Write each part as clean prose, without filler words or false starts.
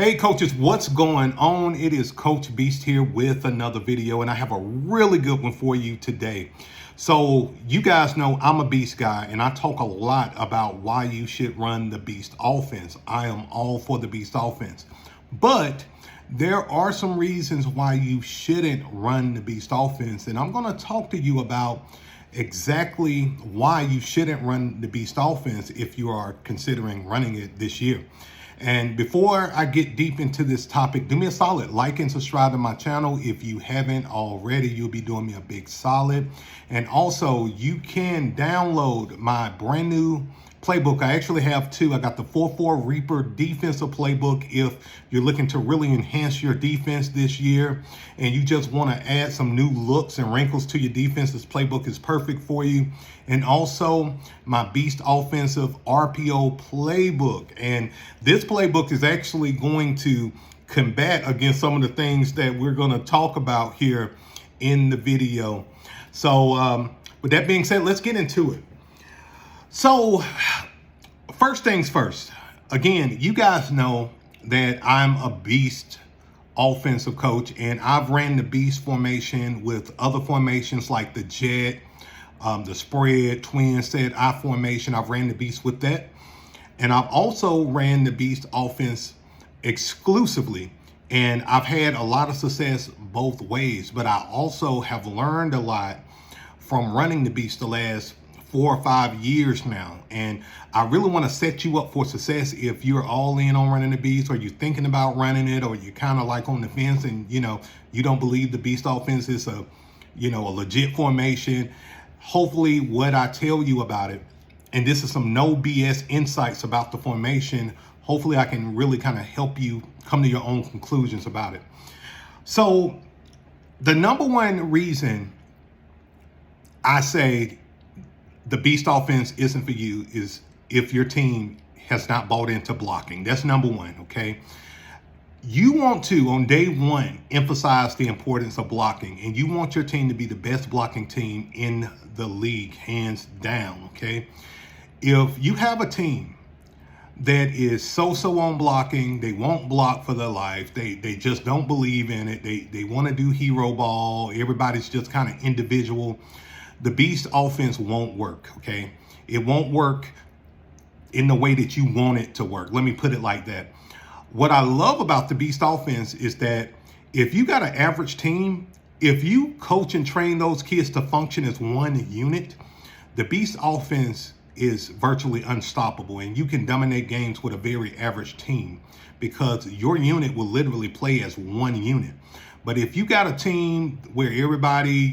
Hey coaches, what's going on? It is Coach Beast here with another video, and I have a really good one for you today. So you guys know I'm a Beast guy, and I talk a lot about why you should run the Beast offense. I am all for the Beast offense, but there are some reasons why you shouldn't run the Beast offense, and I'm going to talk to you about exactly why you shouldn't run the Beast offense if you are considering running it this year. And before I get deep into this topic, do me a solid, like and subscribe to my channel. If you haven't already, you'll be doing me a big solid. And also, you can download my brand new playbook. I actually have two. I got the 4-4 Reaper defensive playbook if you're looking to really enhance your defense this year and you just want to add some new looks and wrinkles to your defense. This playbook is perfect for you. And also my Beast offensive RPO playbook. And this playbook is actually going to combat against some of the things that we're going to talk about here in the video. So with that being said, let's get into it. So first things first, again, you guys know that I'm a Beast offensive coach, and I've ran the Beast formation with other formations like the jet, the spread, twin set, I formation. I've ran the Beast with that. And I've also ran the Beast offense exclusively. And I've had a lot of success both ways, but I also have learned a lot from running the Beast the last 4 or 5 years now. And I really want to set you up for success if you're all in on running the Beast, or you're thinking about running it, or you're kind of like on the fence and you don't believe the Beast offense is a legit formation. Hopefully what I tell you about it, and this is some no BS insights about the formation, hopefully I can really kind of help you come to your own conclusions about it. So the number one reason I say the Beast offense isn't for you is if your team has not bought into blocking. That's number one, okay? You want to, on day one, emphasize the importance of blocking, and you want your team to be the best blocking team in the league, hands down, okay? If you have a team that is so-so on blocking, they won't block for their life, they just don't believe in it, they want to do hero ball, everybody's just kind of individual, the Beast offense won't work, okay? It won't work in the way that you want it to work. Let me put it like that. What I love about the Beast offense is that if you got an average team, if you coach and train those kids to function as one unit, the Beast offense is virtually unstoppable, and you can dominate games with a very average team because your unit will literally play as one unit. But if you got a team where everybody,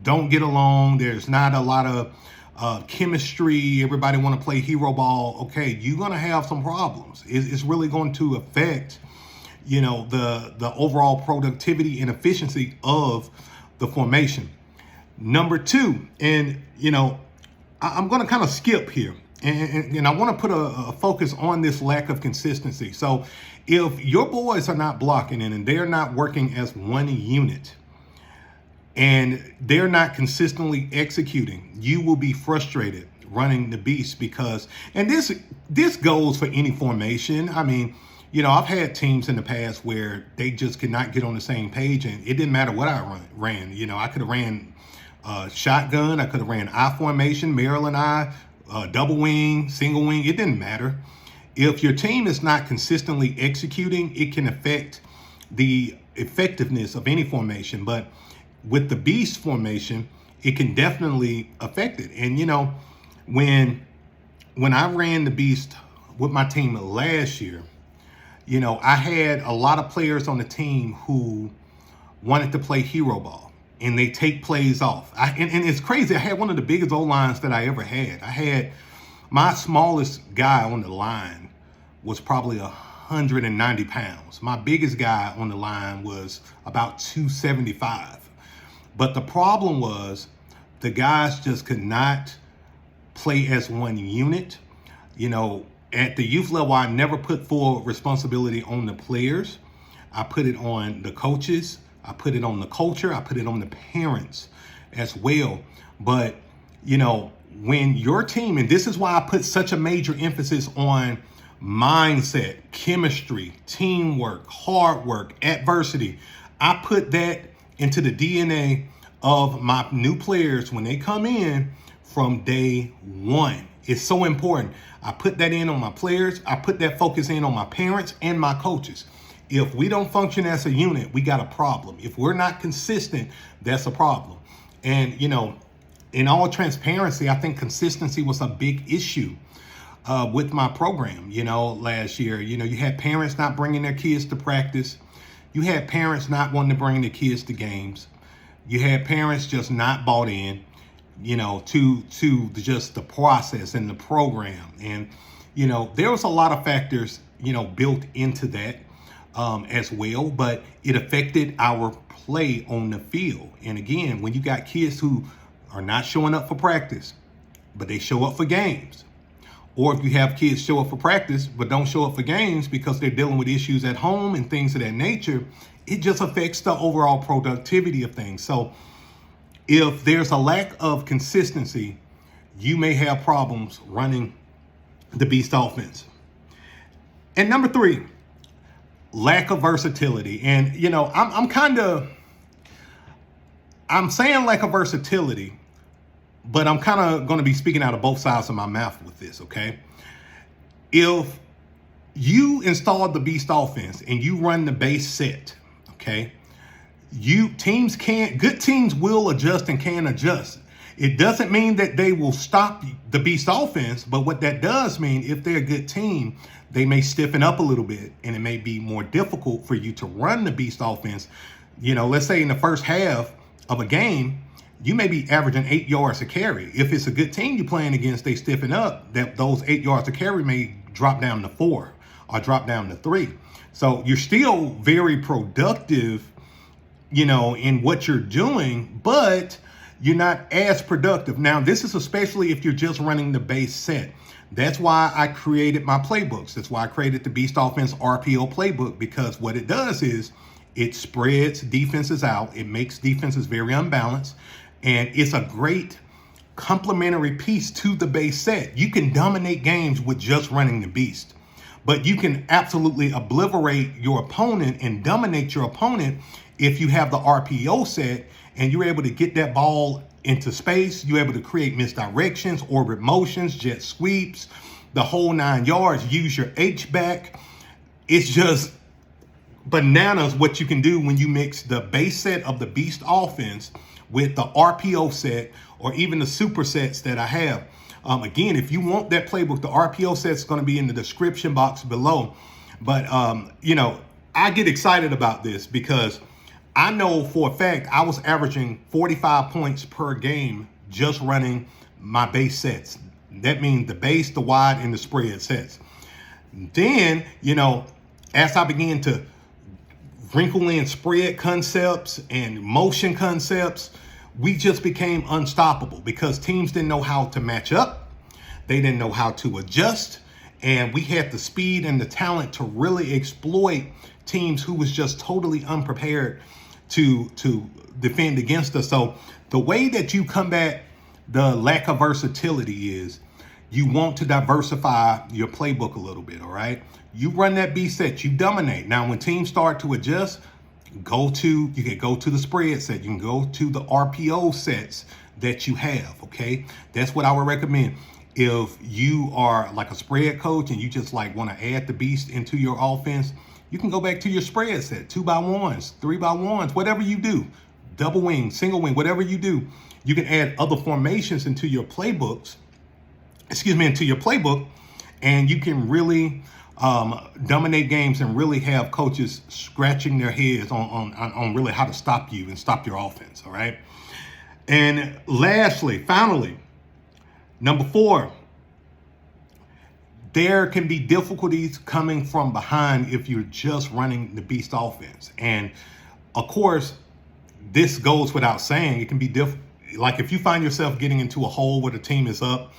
don't get along, there's not a lot of chemistry, everybody want to play hero ball, okay, you're going to have some problems. It's really going to affect, the overall productivity and efficiency of the formation. Number two, and, I'm going to kind of skip here, and I want to put a focus on this lack of consistency. So if your boys are not blocking in and they're not working as one unit, and they're not consistently executing, you will be frustrated running the Beast because, and this goes for any formation. I mean, I've had teams in the past where they just could not get on the same page, and it didn't matter what I ran. I could have ran shotgun, I could have ran I formation, Maryland I, double wing, single wing, it didn't matter. If your team is not consistently executing, it can affect the effectiveness of any formation. But with the Beast formation, it can definitely affect it. And when I ran the Beast with my team last year, I had a lot of players on the team who wanted to play hero ball, and they take plays off. And it's crazy. I had one of the biggest O-lines that I ever had. I had my smallest guy on the line was probably 190 pounds. My biggest guy on the line was about 275. But the problem was the guys just could not play as one unit. At the youth level, I never put full responsibility on the players. I put it on the coaches. I put it on the culture. I put it on the parents as well. But, when your team, and this is why I put such a major emphasis on mindset, chemistry, teamwork, hard work, adversity. I put that into the DNA of my new players when they come in from day one. It's so important. I put that in on my players. I put that focus in on my parents and my coaches. If we don't function as a unit, we got a problem. If we're not consistent, that's a problem. And, in all transparency, I think consistency was a big issue with my program, last year. You had parents not bringing their kids to practice. You had parents not wanting to bring their kids to games. You had parents just not bought in, to just the process and the program. And, there was a lot of factors, built into that as well, but it affected our play on the field. And again, when you got kids who are not showing up for practice, but they show up for games, or if you have kids show up for practice, but don't show up for games because they're dealing with issues at home and things of that nature, it just affects the overall productivity of things. So if there's a lack of consistency, you may have problems running the Beast offense. And number 3, lack of versatility. And, I'm saying lack of versatility, but I'm kind of going to be speaking out of both sides of my mouth with this, okay? If you install the Beast offense and you run the base set, okay, good teams will adjust and can adjust. It doesn't mean that they will stop the Beast offense, but what that does mean, if they're a good team, they may stiffen up a little bit, and it may be more difficult for you to run the Beast offense. Let's say in the first half of a game, you may be averaging 8 yards a carry. If it's a good team you're playing against, they stiffen up, that those 8 yards a carry may drop down to 4 or drop down to 3. So you're still very productive, in what you're doing, but you're not as productive. Now, this is especially if you're just running the base set. That's why I created my playbooks. That's why I created the Beast Offense RPO playbook, because what it does is it spreads defenses out. It makes defenses very unbalanced. And it's a great complementary piece to the base set. You can dominate games with just running the Beast, but you can absolutely obliterate your opponent and dominate your opponent if you have the RPO set and you're able to get that ball into space. You're able to create misdirections, orbit motions, jet sweeps, the whole 9 yards. Use your H-back. It's just bananas what you can do when you mix the base set of the Beast offense with the RPO set, or even the super sets that I have. Again, if you want that playbook, the RPO set is going to be in the description box below. But, I get excited about this because I know for a fact I was averaging 45 points per game just running my base sets. That means the base, the wide, and the spread sets. Then, as I began to wrinkle in spread concepts and motion concepts, we just became unstoppable because teams didn't know how to match up. They didn't know how to adjust. And we had the speed and the talent to really exploit teams who was just totally unprepared to defend against us. So the way that you combat the lack of versatility is you want to diversify your playbook a little bit, all right? You run that B set, you dominate. Now, when teams start to adjust, you can go to the spread set. You can go to the RPO sets that you have, okay? That's what I would recommend. If you are like a spread coach and you just want to add the Beast into your offense, you can go back to your spread set, 2x1s, 3x1s, whatever you do, double wing, single wing, whatever you do. You can add other formations into your playbooks, into your playbook, and you can really dominate games and really have coaches scratching their heads on really how to stop you and stop your offense, all right? And finally, number 4, there can be difficulties coming from behind if you're just running the Beast offense. And of course, this goes without saying. It can be difficult. Like if you find yourself getting into a hole where the team is up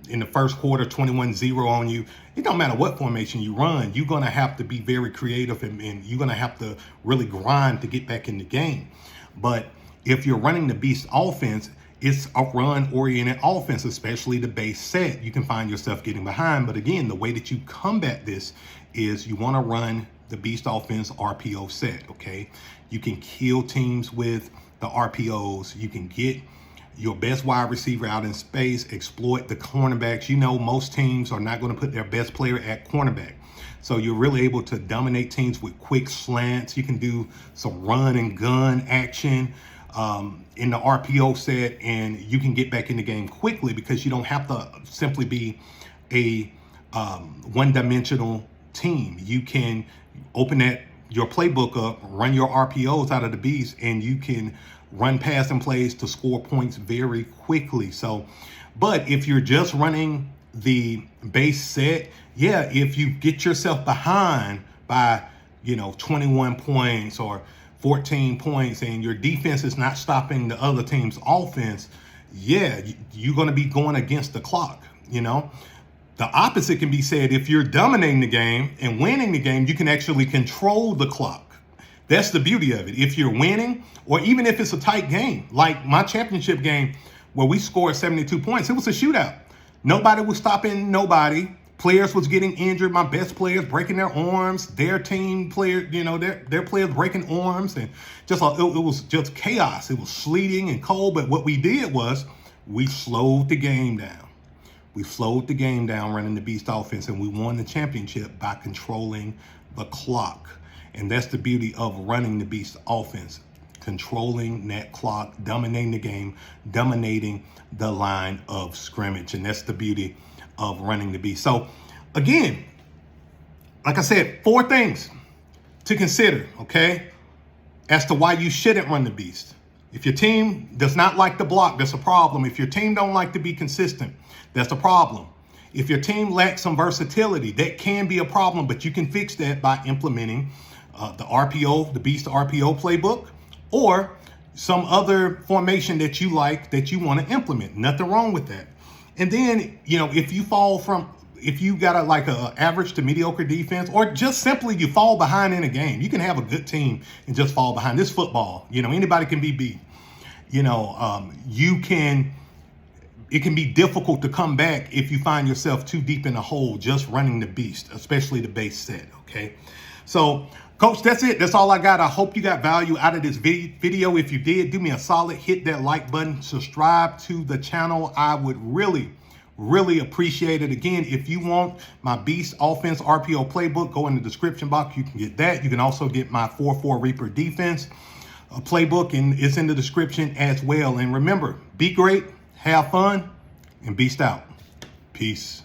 in the first quarter, 21-0 on you, it don't matter what formation you run, you're going to have to be very creative and you're going to have to really grind to get back in the game. But if you're running the Beast offense, it's a run-oriented offense, especially the base set. You can find yourself getting behind. But again, the way that you combat this is you want to run the Beast offense RPO set, okay? You can kill teams with the RPOs. You can get your best wide receiver out in space, exploit the cornerbacks. You know, most teams are not going to put their best player at cornerback. So you're really able to dominate teams with quick slants. You can do some run and gun action in the RPO set, and you can get back in the game quickly because you don't have to simply be a one-dimensional team. You can open your playbook up, run your RPOs out of the Beast, and you can run passing plays to score points very quickly. So, but if you're just running the base set, yeah, if you get yourself behind by, 21 points or 14 points and your defense is not stopping the other team's offense, yeah, you're going to be going against the clock, The opposite can be said. If you're dominating the game and winning the game, you can actually control the clock. That's the beauty of it. If you're winning, or even if it's a tight game, like my championship game where we scored 72 points, it was a shootout. Nobody was stopping nobody. Players was getting injured. My best players breaking their arms. Their team player, their players breaking arms, and it was just chaos. It was sleeting and cold. But what we did was we slowed the game down. We slowed the game down running the Beast offense, and we won the championship by controlling the clock. And that's the beauty of running the Beast offense. Controlling that clock, dominating the game, dominating the line of scrimmage. And that's the beauty of running the Beast. So again, like I said, 4 things to consider, okay, as to why you shouldn't run the Beast. If your team does not like to block, that's a problem. If your team don't like to be consistent, that's a problem. If your team lacks some versatility, that can be a problem, but you can fix that by implementing the Beast RPO playbook, or some other formation that you like that you want to implement. Nothing wrong with that. And then, if you got a average to mediocre defense, or just simply you fall behind in a game, you can have a good team and just fall behind. This football, anybody can be beat. It can be difficult to come back if you find yourself too deep in a hole just running the Beast, especially the base set, okay? So, Coach, that's it. That's all I got. I hope you got value out of this video. If you did, do me a solid, hit that like button, subscribe to the channel. I would really, really appreciate it. Again, if you want my Beast Offense RPO playbook, go in the description box. You can get that. You can also get my 4-4 Reaper Defense playbook, and it's in the description as well. And remember, be great, have fun, and Beast out. Peace.